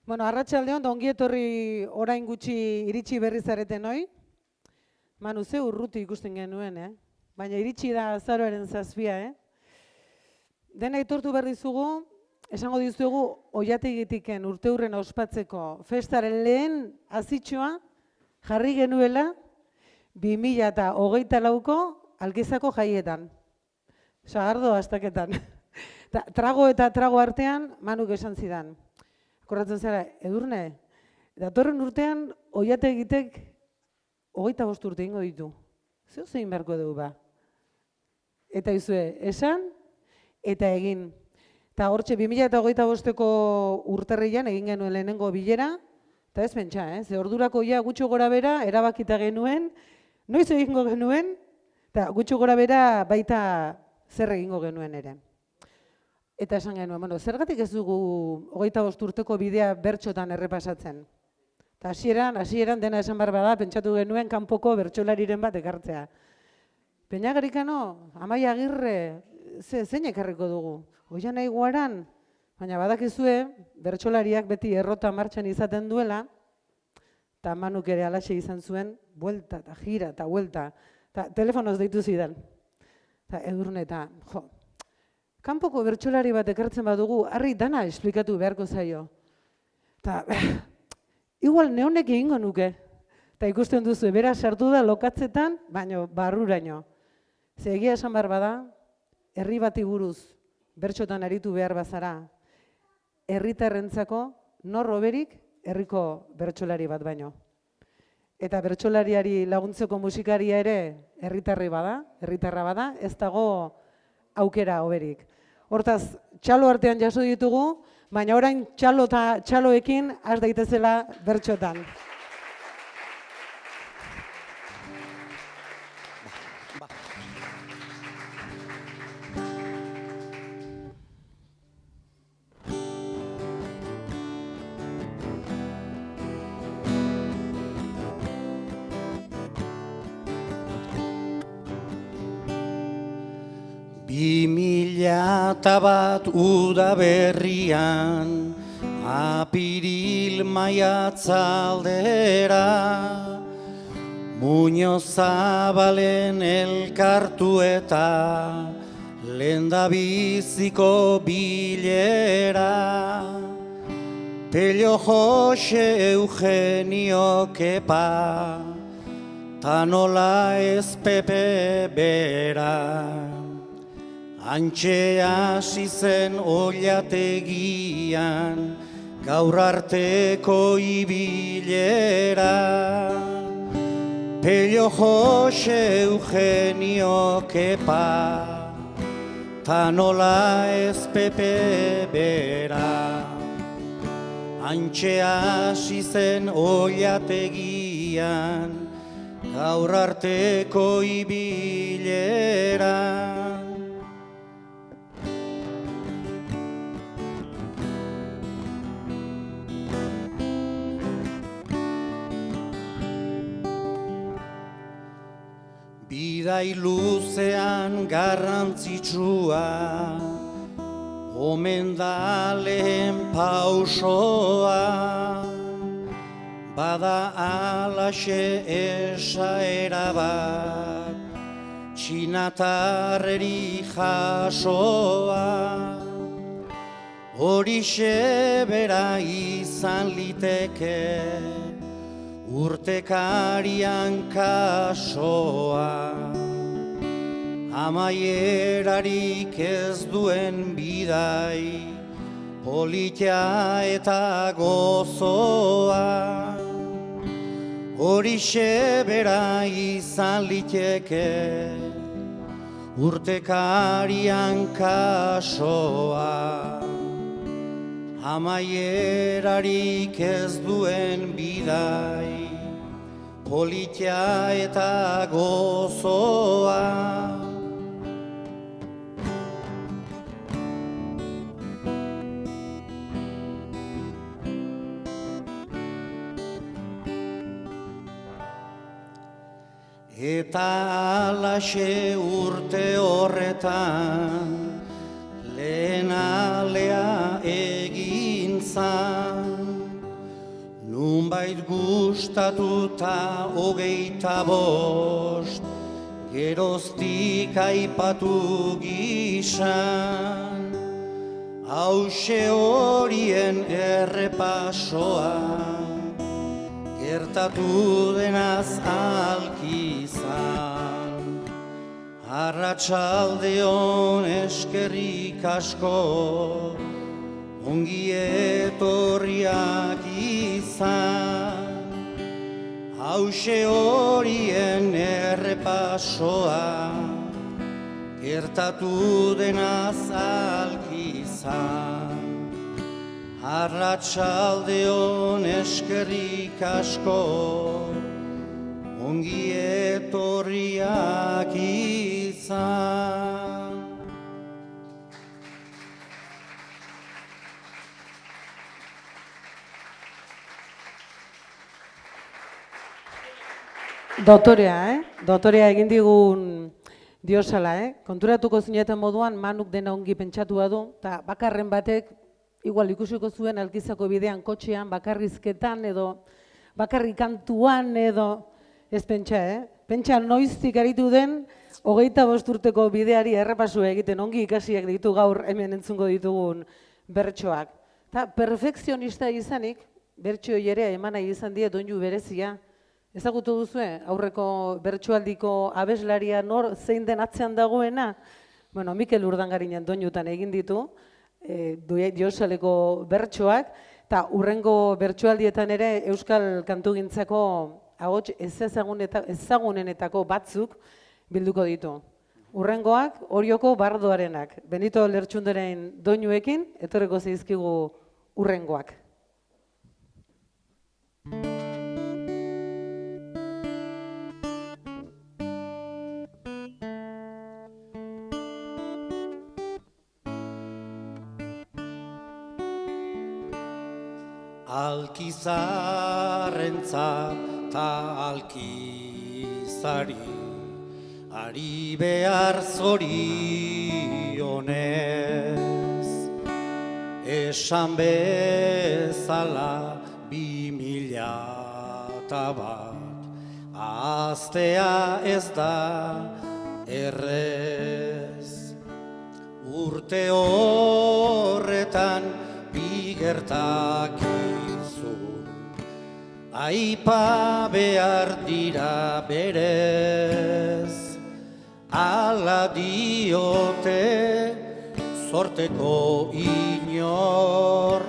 Bueno, arratsaldeon da ongi etorri orain gutxi iritsi berri zareten hoi. Manu, ze urruti ikusten genuen, Baina iritsi da azaroaren 7, Dena aitortu behar dizugu, esango dizugu oilategitiken urteurren ospatzeko festaren lehen azitxoa jarri genuela 2024ko Algezako jaietan. Sagardo astaketan. Trago eta trago artean Manuk esan zidan. Akordatzen zara, Edurne, datorren urtean oilategitek 25 urte ingo ditu. Zeu zein beharko dugu ba? Eta izue, esan eta egin. Eta hortxe 2025ko urtarrian egin genuen lehenengo bilera, eta ez pentsa, ze ordurako ja gutxo gora bera erabakita genuen, noiz egingo genuen, eta gutxo gora bera baita zer egingo genuen ere. Eta esan genuen, bueno, zergatik ez dugu 25 urteko bidea bertxotan errepasatzen. Eta hasieran dena esan behar bada, pentsatu genuen kanpoko bertsolariren bat ekartzea. Peñagarikano, Amaia Agirre, zein ekarriko dugu? Oian nahi guaran, baina badakizue, bertsolariak beti errota martxan izaten duela, eta Manuk ere alaxe izan zuen, buelta eta gira eta buelta, eta telefonoz deitu zidan. Eta Edurne eta, kanpoko bertsolari bat ekartzen badugu, harri dana esplikatu beharko zaio. Eta, igual neonek egingo nuke. Eta ikusten duzu, bera sartu da lokatzetan, baino barruraino. Ze egia esan behar bada, herri bati buruz bertxotan aritu behar bazara, herritarrentzako nor hoberik herriko bertsolari bat baino. Eta bertsolariari laguntzeko musikaria ere herritarra bada, ez dago aukera hoberik. Hortaz, txalo artean jaso ditugu, baina orain txalo eta txaloekin has daitezela bertxotan. Bi mila eta bat udaberrian, apiril maiatzaldera, Muñoz Zabalen elkartu eta lehendabiziko bilera. Pello Jose Eugenio Kepa, ta nola ez Pepe bera. Antxe hasi zen oilategian, gaur arteko ibilera. Pello Jose Eugenio Kepa, ta nola ez Pepe bera. Antxe hasi zen oilategian, gaur arteko ibilera. Bidai luzean garrantzitsua, omen da lehen pausoa, bada alaxe esaera bat, txinatarreri jasoa, horixe bera izan liteke, urtekarian kasoa. Amaierarik ez duen bidai, politia eta gozoa. Horixe bera izan liteke, urtekarian kasoa. Amaierarik ez duen bidai, politia eta gozoa. Eta alaxe urte horretan, lehen alea egin zan, nunbait gustatuta 25, geroztik aipatu gisan, hause horien errepasoa, gertatu denaz alkizan. Arratsaldeon eskerrik asko, ongi etorriak izan, hause horien errepasoa, gertatu denaz alkizan. Arratsaldeon eskerrik asko, ongi etorriak izan. Dotorea, Dotorea egin digun diosala, Konturatuko zineten moduan, Manuk dena ongi pentsatua du, eta bakarren batek, igual ikusiko zuen Alkizako bidean kotxean, bakarrizketan edo, bakarrik kantuan edo, ez pentsa, Pentsa noiztik aritu den, 25 urteko bideari errepasu egiten ongi ikasiak ditu gaur hemen entzungo ditugun bertsoak. Eta perfekzionista izanik, bertsoei ere emana izan die doinu berezia. Ezagutu duzue, aurreko bertsoaldiko abeslaria nor zein den atzean dagoena? Bueno, Mikel Urdangarinen doinutan egin ditu, diosaleko bertsoak, eta urrengo bertsoaldietan ere Euskal Kantugintzako ahots ezagunenetako batzuk bilduko ditu. Urrengoak Orioko bardoarenak, Benito Lertxunderen doinuekin, etorreko zaizkigu urrengoak. Alkizarrentzat ta alkizari, ari behar zorionez, esan bezala 2001, ahaztea ez da errez. Urte horretan bi gertakizun, aipa behar dira berez, ala diote zorteko inor,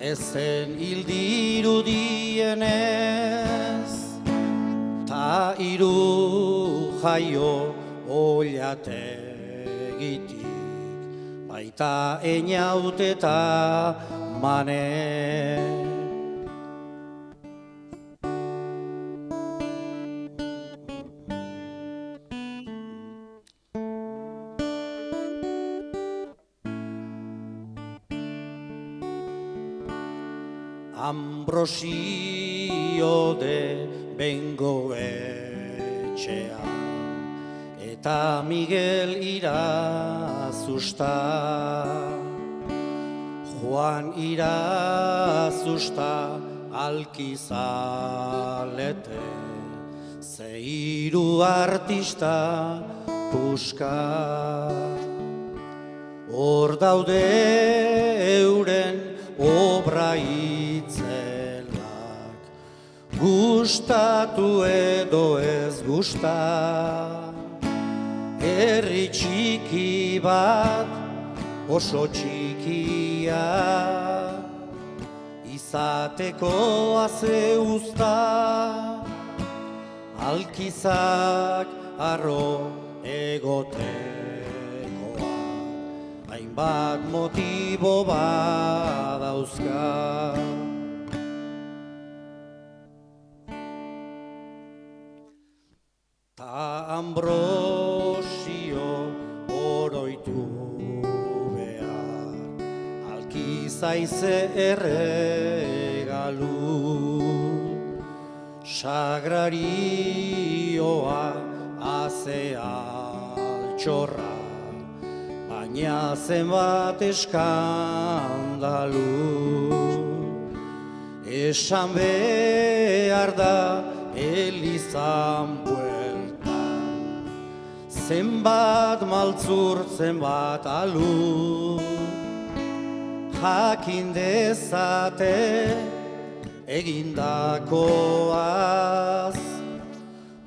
ezen hildirudienez, ta hiru jaio oilategitik, baita einaute eta mane. Ambrosio de Bengoetxea eta Miguel Irazusta, Juan Irazusta alkizalete, ze hiru artista puska, hor daude euren obra itzelak, gustatu edo ez gusta, herri txiki bat oso txikia, izateko aze uzta, alkizak arro egotekoa, hainbat motibo badauzka. Ta Ambrosio oroitu behar, alkizaize erregalu, sagrarioa aze altxorra, baina zenbat eskandalu, esan behar da elizan bueltan, zenbat maltzur, zenbat alur, jakin dezate egindakoaz,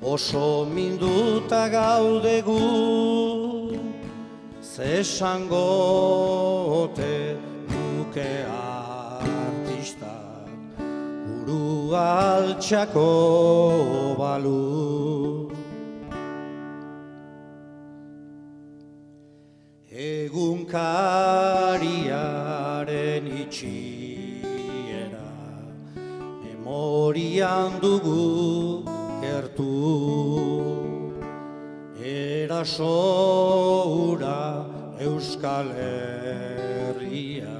oso minduta gaude gu, zesangote duke artistak, buru altxako balu. Egunkariaren itxiera, memorian dugu gertu, erasoura Euskal Herria,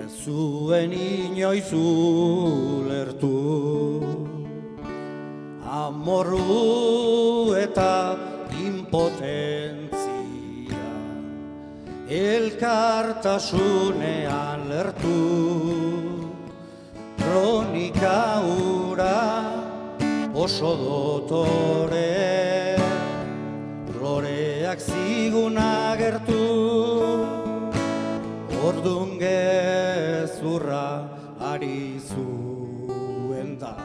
ez zuen inoiz ulertu. Amorru eta impotentzia, elkartasunean lertu, kronika hura oso dotore, loreak zigun agertu, ordun gezurra ari zuen da,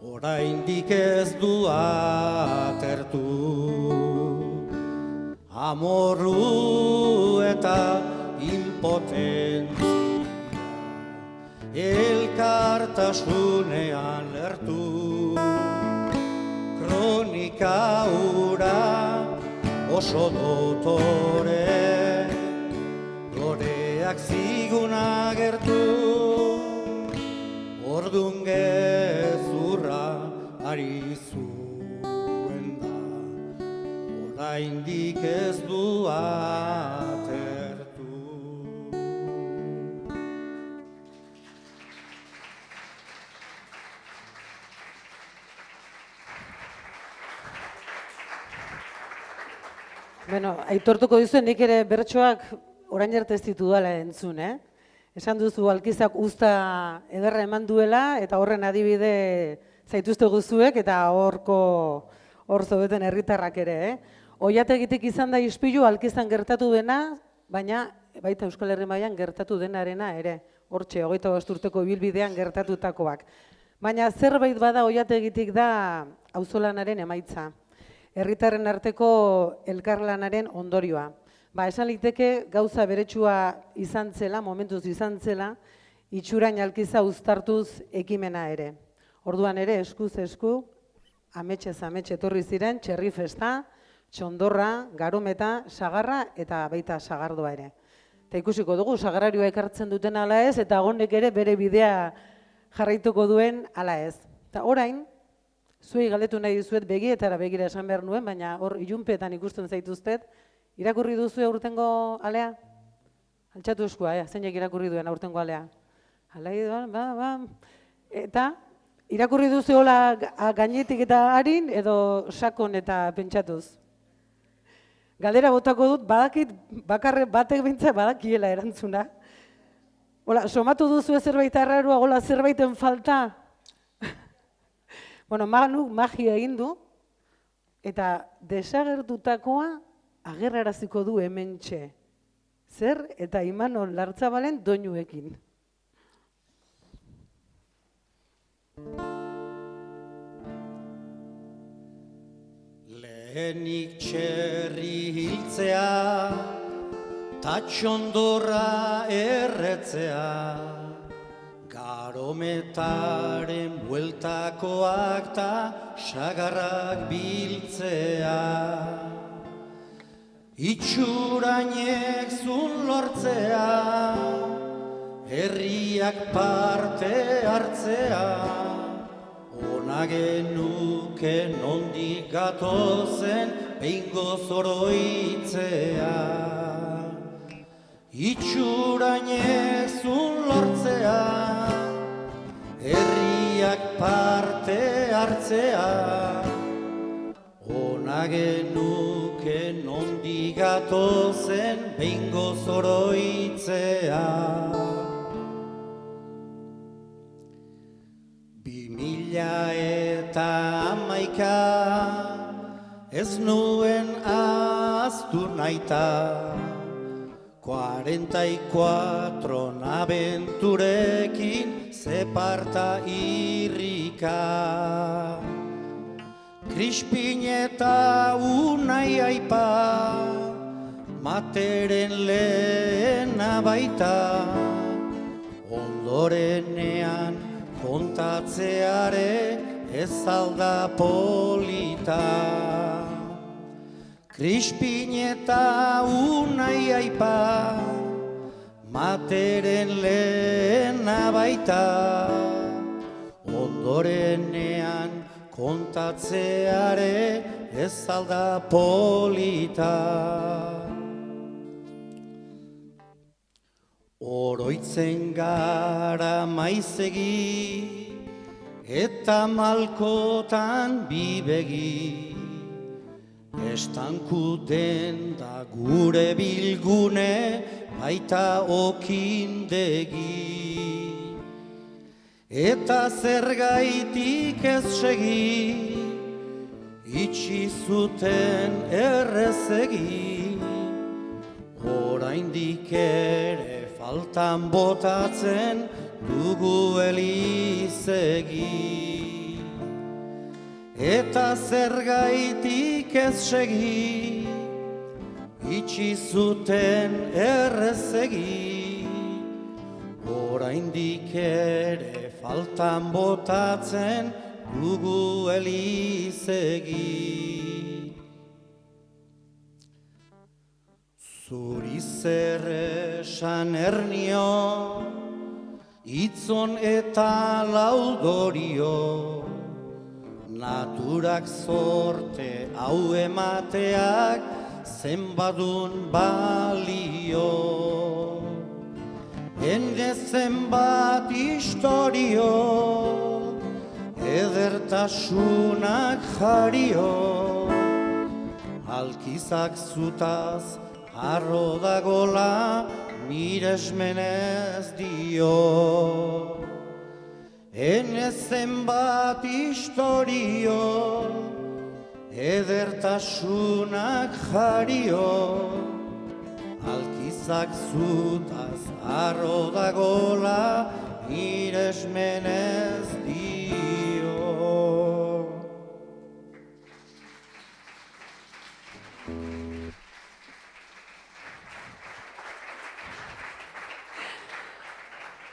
oraindik ez du atertu. Amorru eta impotentzia, elkartasunean lertu, kronika hura oso dotore, loreak zigun agertu, ordun gezurra ari zuen da, oraindik ez du atertu. Bueno, aitortuko dizuen nik ere bertsoak orain arte ez ditudala entzun, Esan duzu Alkizak uzta ederra eman duela eta horren adibide zaituzte guzuek eta hor zobeten herritarrak ere, Oiategitik izan da ispilu Alkizan gertatu dena, baina baita Euskal Herri mailan gertatu denarena ere, hortxe 25 urteko ibilbidean gertatutakoak. Baina zerbait bada Oiategitik da auzolanaren emaitza. Herritarren arteko elkarlanaren ondorioa. Esan liteke gauza beretsua izan zela, momentuz izan zela, itxurain Alkiza uztartuz ekimena ere. Orduan ere, eskuz esku, ametsez amets etorri ziren, txerri festa, txondorra, garometa, sagarra eta baita sagardoa ere. Eta ikusiko dugu, sagarrarioa ekartzen duten ala ez, eta honek ere bere bidea jarraituko duen ala ez. Eta orain, zuei galdetu nahi dizuet begietara begira esan behar nuen, baina hor ilunpetan ikusten zaituztet, irakurri duzu aurtengo alea? Altxatu eskua, zeinek irakurri duen aurtengo alea? Eta irakurri duzu hola gainetik eta harin edo sakon eta pentsatuz? Galdera botako dut, badakit bakarre batek bintza badakiela erantzuna. Hola, somatu duzu zerbait arrarua, hola zerbaiten falta? Bueno, Manuk magia egin du, eta desagertutakoa agerraraziko du hementxe. Zer eta Imanol Lartzabalen doinuekin. Lehenik txerri hiltzea, ta txondorra erretzea, garometaren bueltakoak ta sagarrak biltzea. Itxurainek zun lortzea, herriak parte hartzea, ona genuke nondik gatozen behingoz oroitzea. Itxurainek zun lortzea, herriak parte hartzea, ona genuke nondik gatozen behingoz oroitzea. ez nuen aztu naita. 44 abenturekin zeparta irrika. Krispin eta unai aipa, materen lehena baita, ondorenean kontatzeare ez alda polita. Krispin eta unai aipa, materen lehena baita, ondorenean kontatzeare ez alda polita. Oroitzen gara maizegi eta malkotan bibegi, estanku den da gure bilgune baita okindegi. Eta zergaitik ez segi, itxi zuten errezegi, oraindik ere faltan botatzen dugu elizegi. Eta zergaitik ez segi, itxi zuten errezegi, oraindik ere faltan botatzen dugu elizegi. Zuri zer esan ernio, itzon eta laudorio, naturak zorte hau emateak zenbadun balio. Ende zenbat istorio, edertasunak jario, alkizak zutaz harro dagola miresmenez dio. Ene zenbat istorio, edertasunak jario, alkizak zutaz harro dagola miresmenez dio.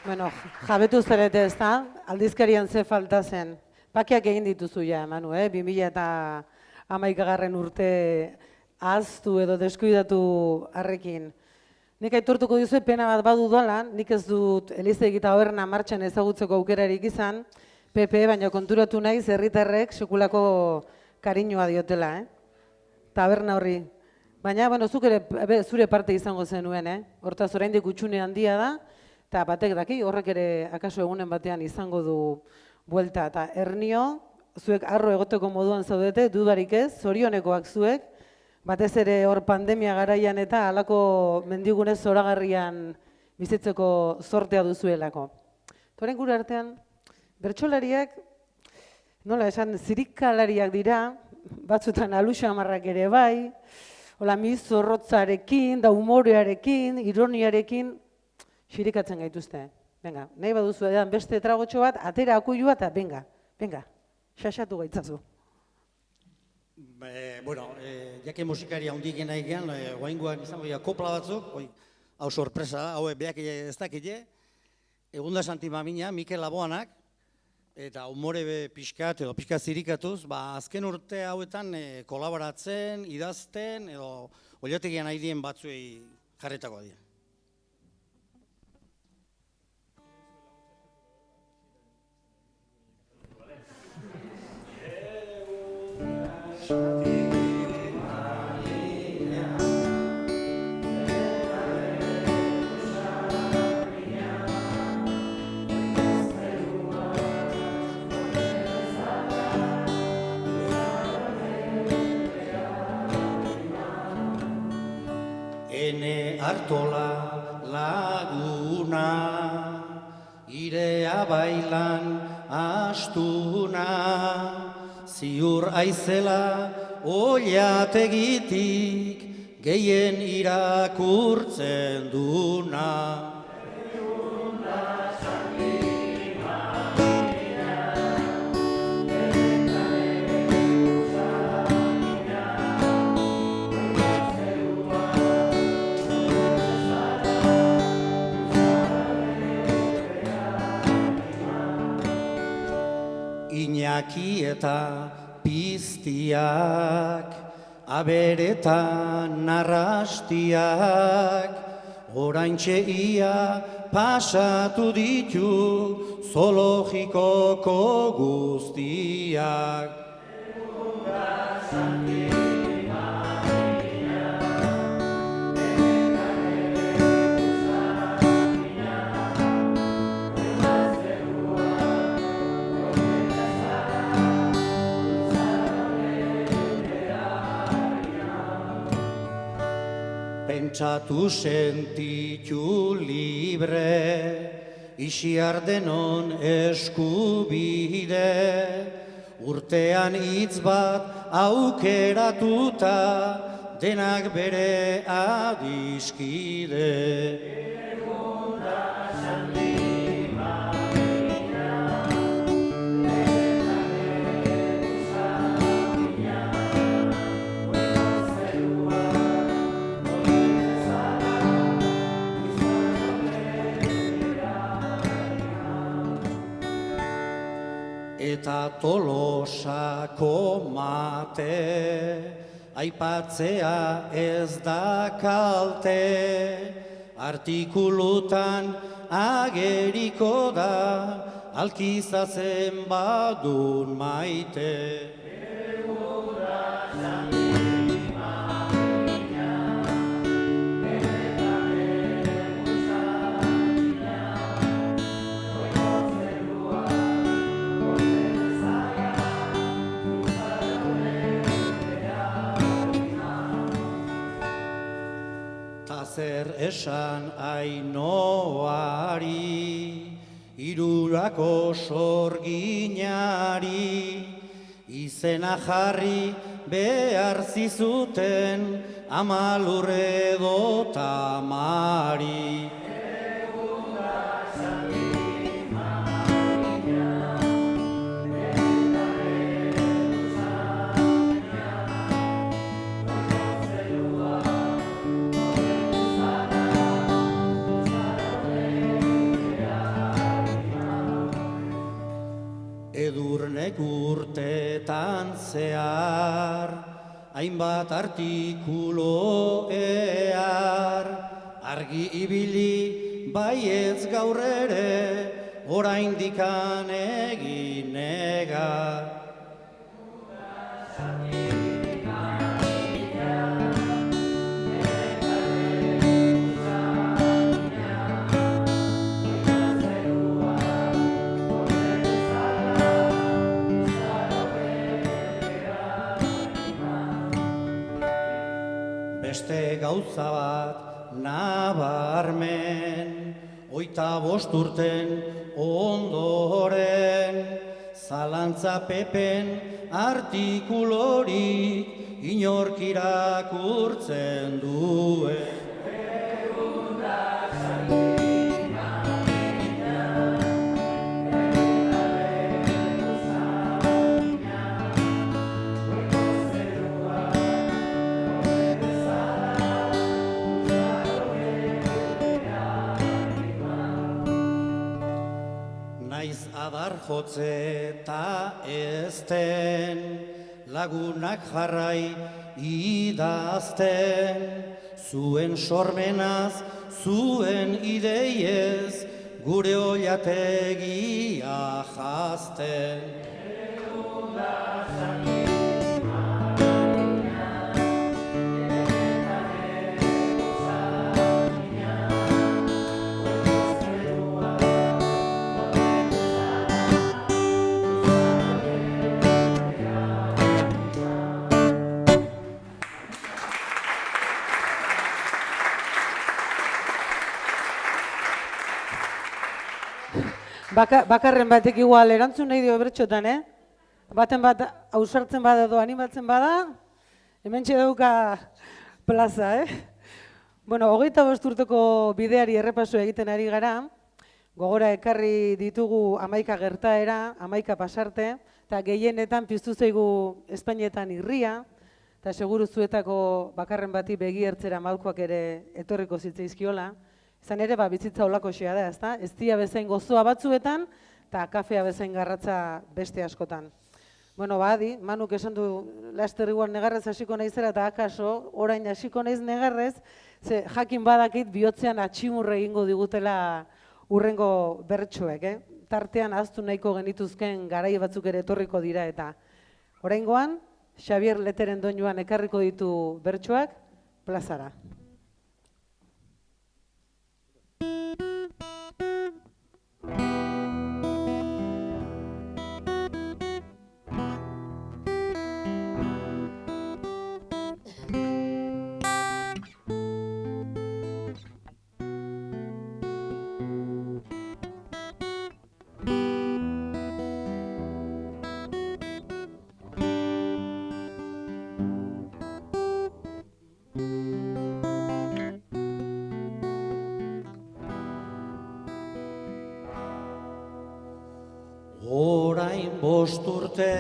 Bueno, jabetu zarete ez da, aldizkarian ze falta zen. Pakiak egin dituzu ja, Manu, 2011. Urte ahaztu edo deskuidatu harrekin. Nik aitortuko dizu pena bat badu dolan, nik ez dut Elizegi taberna martxan ezagutzeko aukerarik izan, Pepe, baina konturatu naiz herritarrek sekulako kariñoa diotela, taberna horri. Baina, bueno, zuk ere zure parte izango zenuen, hortaz oraindik gutxune handia da, eta batek daki, horrek ere akaso egunen batean izango du buelta. Eta Ernio, zuek arro egoteko moduan zaudete, dudarik ez, zorionekoak zuek, batez ere hor pandemia garaian eta halako mendigune zoragarrian bizitzeko zortea duzuelako. Toren gure artean, bertsolariak, nola esan, zirikalariak dira, batzutan aluxamarrak ere bai, hola mizorrotzarekin, da humorearekin, ironiarekin, xirikatzen gaituzte. Venga, nahi baduzu edan beste tragotxo bat, atera akuilua eta venga, xaxatu gaitzazu. Bueno, jake musikaria hundik nahi gehan, guaingoan izango dira kopla batzuk, hau sorpresa, hau beak ez dakile, Egunda Santimamina, Mikel Laboanak, eta humore pixkat edo pixkat zirikatuz, azken urte hauetan kolaboratzen, idazten, edo oilategian nahi dien batzuei jarretakoa dira. Ene Artola laguna, irea bailan astuna, ziur aizela oilategitik gehien irakurtzen duna. Iñaki eta piztiak, aberetan narrastiak, oraintxe ia pasatu ditu zoologikoko guztiak. Pentsatu sentitu libre, isiar denon eskubide, urtean hitz bat aukeratuta, denak bere adiskide. Eta Tolosako mate, aipatzea ez da kalte, artikulutan ageriko da, alkizatzen badun maite. Zer esan Ainoari, hirurako sorginari, izena jarri behar zizuten Amalurre edo Tamari. Edurnek urtetan zehar, hainbat artikulo ehar, argi ibili baietz gaur ere, oraindikan egin negar. Beste gauza bat nabarmen, 25 urten ondoren, zalantza pepen artikulorik inork irakurtzen duen. Naiz adar jotze eta ezten, lagunak jarrai idazten, zuen sormenaz, zuen ideiez, gure oilategia jazten. Bakarren batek igual erantzun nahi dio bertxotan, Baten bat ausartzen bada edo animatzen bada, hementxe dauka plaza, Bueno, 25 urteko bideari errepaso egiten ari gara, gogora ekarri ditugu 11 gertaera, 11 pasarte, eta gehienetan piztu zaigu Espainietan irria, eta seguru zuetako bakarren bati begi ertzera malkoak ere etorriko zitzaizkiola. Izan ere, bizitza olako xea da, ezta? Ez dia bezain gozoa batzuetan, eta kafea bezain garratza beste askotan. Bueno, adi, Manuk esan du, laster igual negarrez hasiko naizera, eta akaso, orain hasiko naiz negarrez, ze jakin badakit bihotzean atximurre egingo digutela urrengo bertsoek, Tartean ahaztu nahiko genituzken garai batzuk ere etorriko dira, eta oraingoan, Xabier Leteren doinuan ekarriko ditu bertsoak plazara. Orain 5 urte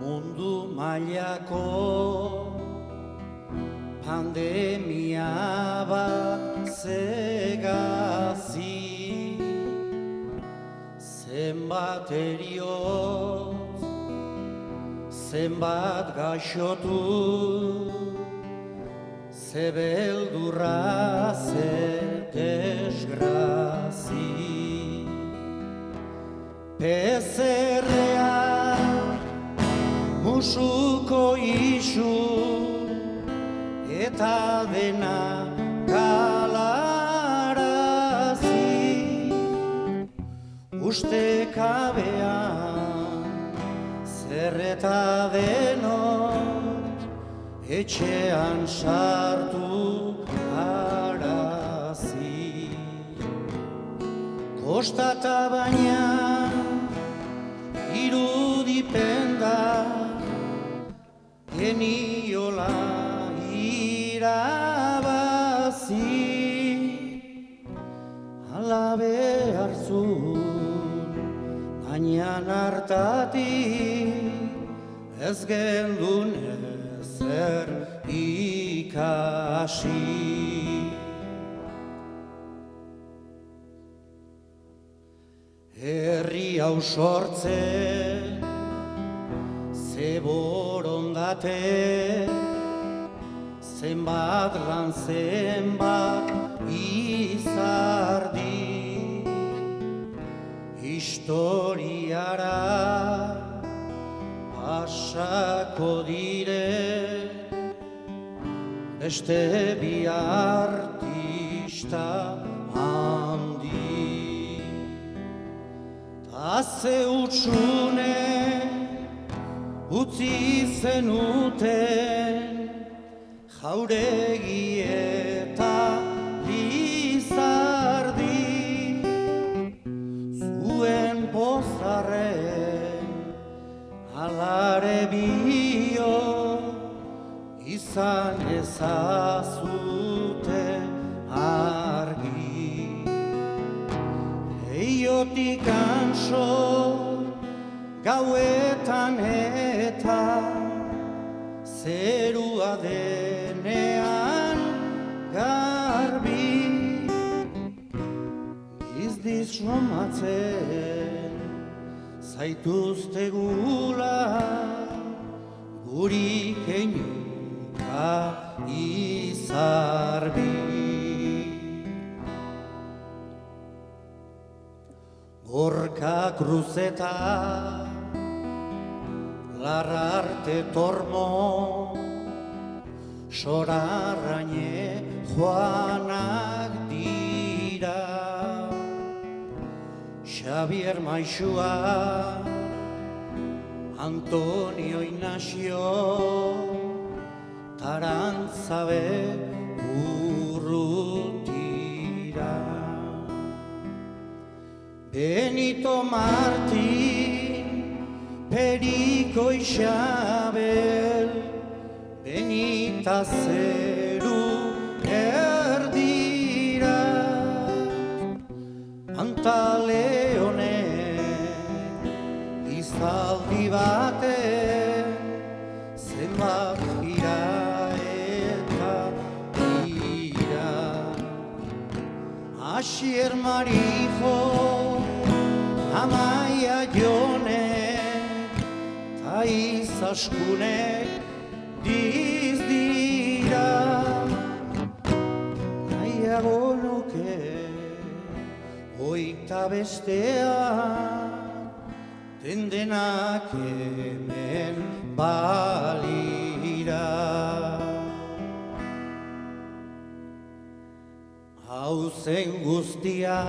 mundu mailako pandemia bat zegazi, zenbat eriotz, zenbat gaixotu, ze beldurra, ze desgrazi. Pezerrea musuko isu eta dena galarazi, ustekabean zer eta denot etxean sartu arazi. Kostata baina irudipen da geniola irabazi, ala behar zuen, baina hartatik ez gendun ezer ikasi. Herri hau sortzen, ze borondate, zenbat lan zenbat izardi, historiara pasako dire, beste bi artista handi. Haze utxune utzi zenuten jauregi eta lizardi, zuen pozarren alare bio izan ezazute argi. Eiotik anso gauetan eta zerua denean garbi, izdiz somatzen zaituztegula guri keinuka izarbi. Gorka kruzeta, larrarte tormo, sorarraine joanak dira. Xabier Maixua, Antonio Ignacio, Tarantzabe urrutira. Benito Martin, Periko Isabel, Benita zeru erdira, Pantaleone izaldi baten, zenbat gira eta ira. Asier Marijo, Amaia Jone, Izaskunek diz dira, nahiago nuke oita bestean, dendenak hemen balira. Hau zen guztia,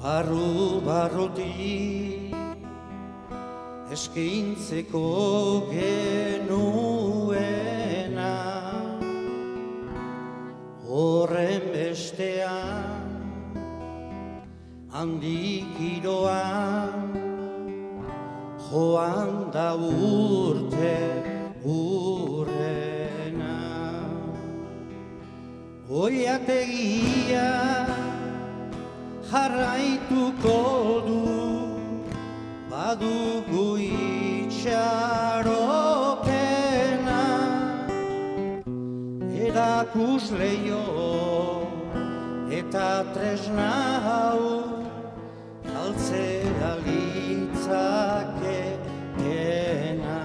barru-barrutik, eskaintzeko genuena, horren bestean, handik iroan, joan da urte urrena. Oiategia jarraituko du, badugu itxaropena, erakusleio eta tresna hau galtzea litzaketena.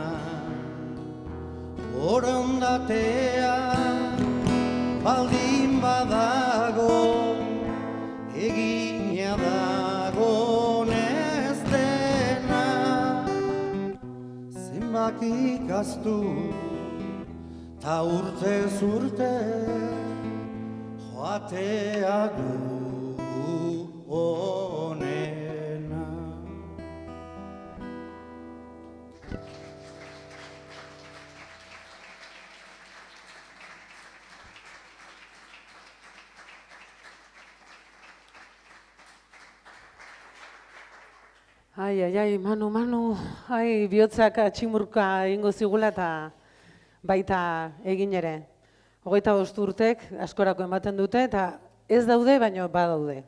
Borondatea baldin badago, egina dago ikaztu, ta urtez urte joatea dugu onena. Ai, ai, ai, Manu, ai, bihotzak tximurka egingo zigula eta baita egin ere. 25 urtek askorako ematen dute eta ez daude, baino badaude.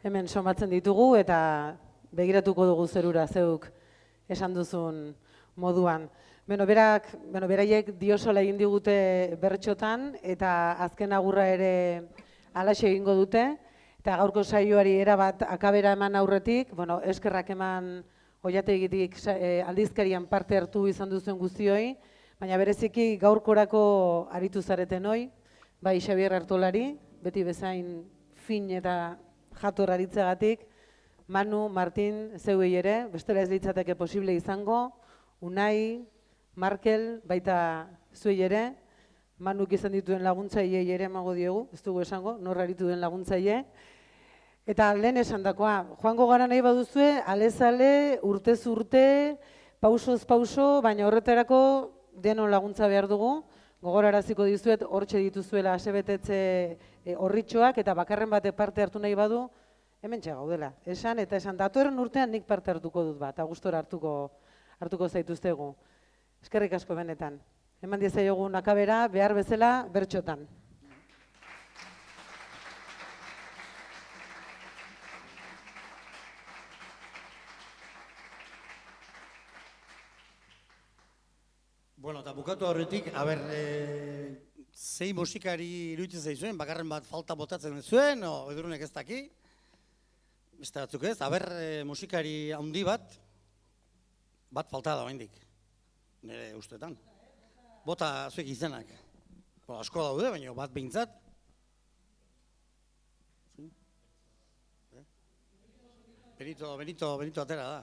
Hemen somatzen ditugu eta begiratuko dugu zerura zeuk esan duzun moduan. Beraiek diosola egin digute bertxotan eta azken agurra ere halaxe egingo dute. Eta gaurko saioari erabat akabera eman aurretik, eskerrak eman Oiategitik aldizkarian parte hartu izan duzuen guztioi, baina bereziki gaurkorako aritu zareten hoi, bai Xabier Artolari, beti bezain fin eta jator aritzegatik, Manu, Martin, zeuei ere, bestela ez litzateke posible izango, Unai, Markel, baita zuei ere, Manuk izan dituen laguntzaileei ere emango diogu, ez dugu esango, nor aritu den laguntzaile. Eta lehen esandakoa, joango gara nahi baduzue, alez-ale, urtez urte, pausoz pauso, baina horretarako denon laguntza behar dugu. Gogoraraziko dizuet, hortxe dituzuela asebetetze horritxoak, eta bakarren bate parte hartu nahi badu, hemen gaudela. Esan, datorren urtean nik parte hartuko dut bat, gustora hartuko zaituztegu. Eskerrik asko benetan. Eman diezaiogun akabera, behar bezala, bertxotan. Bueno, eta bukatu horretik, zein musikari iruditzen zaizuen, bakarren bat falta botatzen zuen, Edurunek ez daki, beste batzuk ez, musikari handi bat falta da oraindik, nire ustetan. Bota zuek izenak. Asko daude, baina bat behintzat. Benito atera da.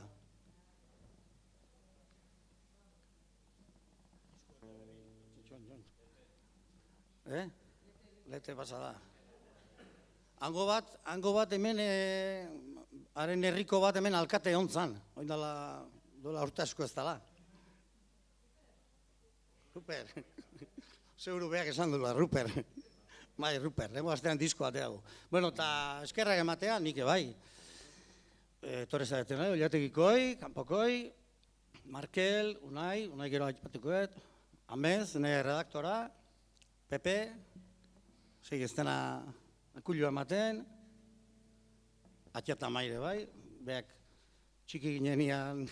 Lete pasa da. Hango bat hemen, haren herriko bat hemen alkate hontzan. Oin dola urte asko ez dala. Ruper. Seguru beak esan dula, Ruper. Bai, Ruper, lemo astean disko atera du. Bueno, eta eskerrak ematea, nik bai. etorri zaretena, Ollategikoi, Kanpokoi, Markel, Unai gero aipatukoet, Amez, nire redaktora, Pepe, segi ez dena akulioa ematen, Atxata Maire bai, beak txiki ginean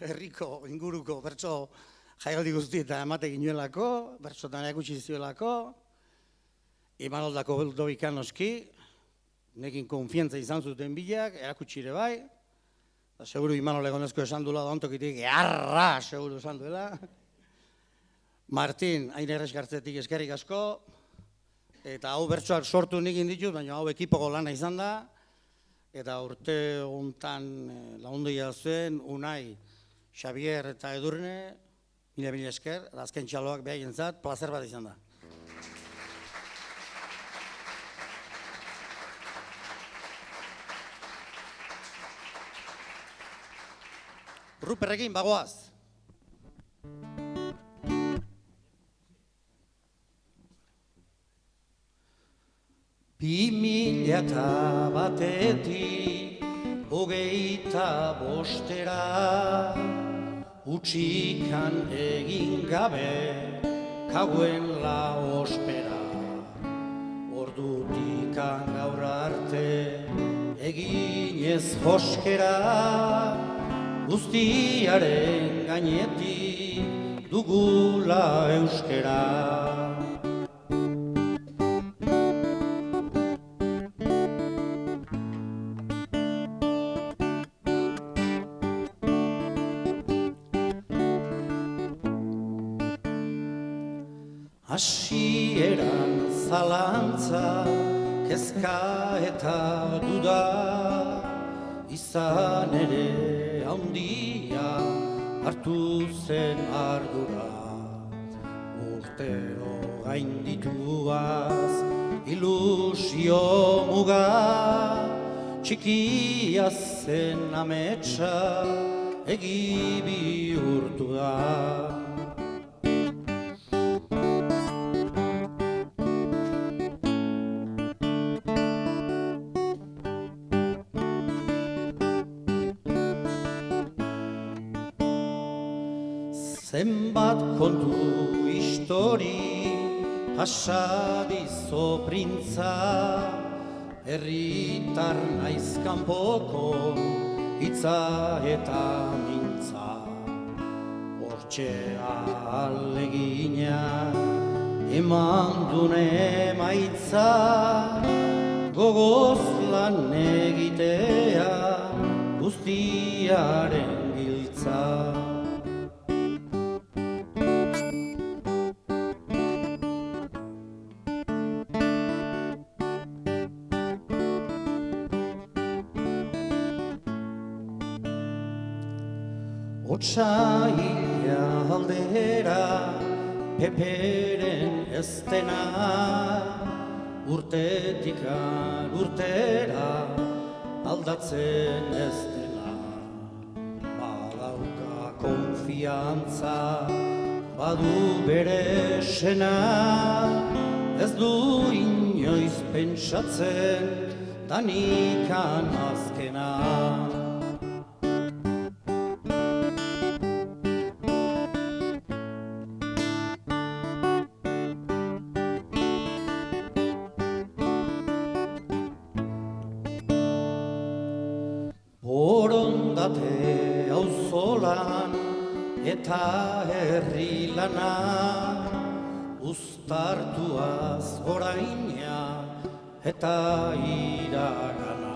herriko inguruko bertso jaialdi guztietan emate ginuelako, bertsotan erakutsi zioelako, Imanoldako dobikan noski, nekin konfiantza izan zuten bilak, erakutsi ere bai, eta seguru Imanol egonezko esan duela da ontokitik, earra seguru esan duela. Martin, hain erreskartzetik eskerrik asko, eta hau bertsoak sortu nikin ditut, baina hau ekipoko lana izan da, eta urte hontan lagundia zuen Unai, Xavier eta Edurne, mila esker, azken txaloak behaien plazer bat izan da. Ruperrekin bagoaz. Bi mila eta batetik hogeita bostera utxikan egin gabe kauen la ospera. Ordutikan gaur arte eginez joskera guztiaren gainetik dugula euskera. Hasieran zalantza, kezka eta duda, izan ere handia hartu zen ardura. Urtero gaindituaz ilusio muga, txikia zen ametsa egi bihurtu da. Zenbat kontu histori pasadizo printza, herritar naiz kanpoko hitza eta mintza. Hortxe ahalegina eman duen emaitza, gogoz lan egitea guztiaren giltza. Otsaila aldera, Peperen eztena, urtetikan urtera, aldatzen ez dela. Badauka konfiantza, badu bere sena, ez du inoiz pentsatzen, danikan azkena. Borondate auzolan eta herri lana, uztartuaz oraina eta iragana.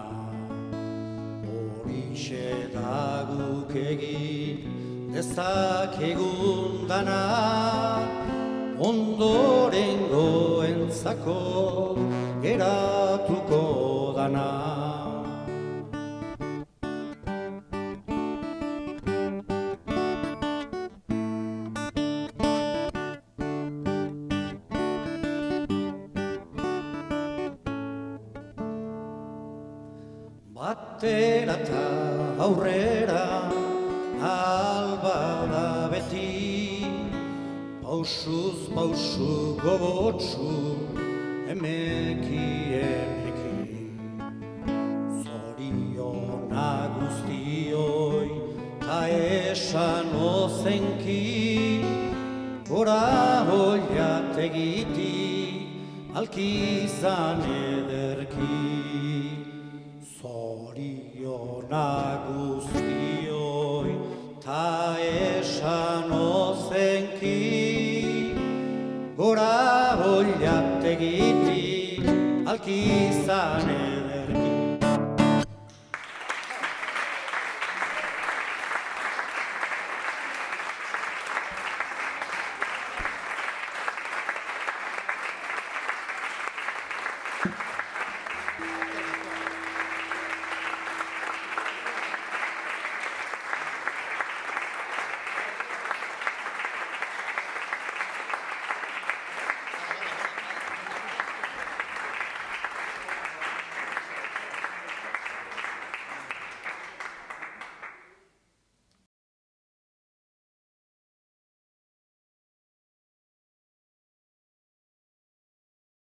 Horixe da guk egin dezakegun dana, ondorengoentzako geratuko dana. Batera eta aurrera albada beti, pausuz pausu gogotsu emeki emeki. Zoriona guzti ozenki, gora hoiategitik, alkizan ederki. Zorionak guztioi, ta esan ozenki, gora hoiategitik, alkizan ederki.